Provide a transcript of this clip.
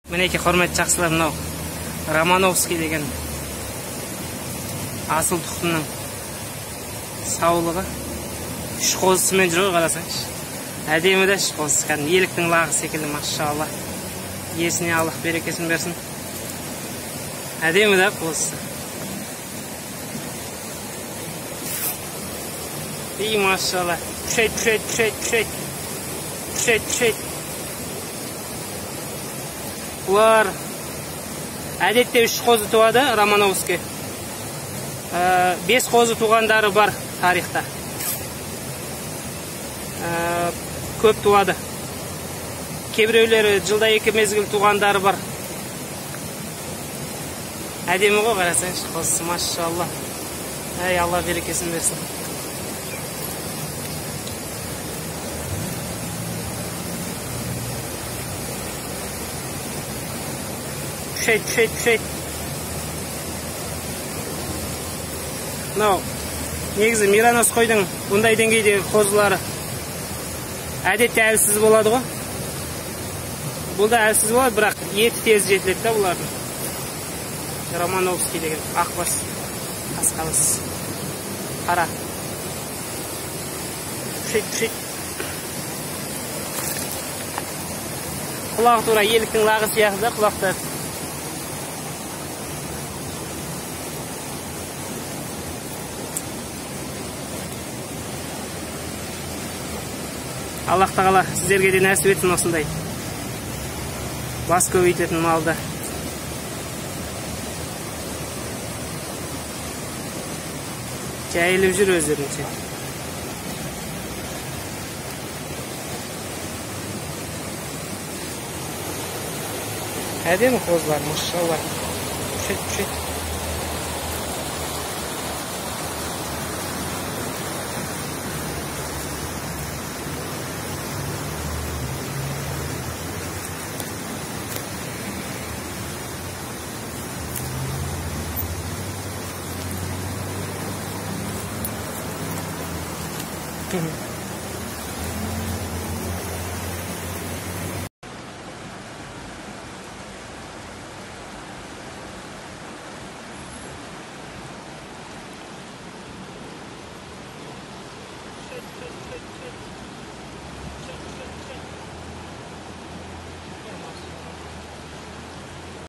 Мінеке құрметті жақсылар, мынау Романовский деген асыл тұқымның саулығы. Үш қозысымен жүр ғой, қарасаңшы. Әдемі де үш қозысы, кәдімгі еліктің лағы секілді, машалла. Иесіне Аллах берекесін берсін. Әдемі де қозысы. İyi maşallah. Püşet. Бұлар әдетте 3 қозы туады, Романовский. 5 қозы туғандары бар тарихта. Көп туады. Кейбіреулері жылда 2 мезгіл туғандары бар. Әдемі ғой, қарасаңшы, қозысы, машалла. Ай, Алла берекесін берсін. Püşet. Мынау негізі Миранос қойдың бұндай деңгейдегі қозылары әдетте әлсіз болады ғой. Бұл да әлсіз болады, бірақ еті тез жетіледі да бұлардың. Романовский деген ақбас қасқалыс. Қара. Püşet. Құлағы тура еліктің лағы сияқты, құлақтар. Аллах тағала сіздерге де нәсіп етсін осындай бас көбейтетін малды. Жайылып жүр өздерінше. Әдемі қозылар, машалла. Püşet.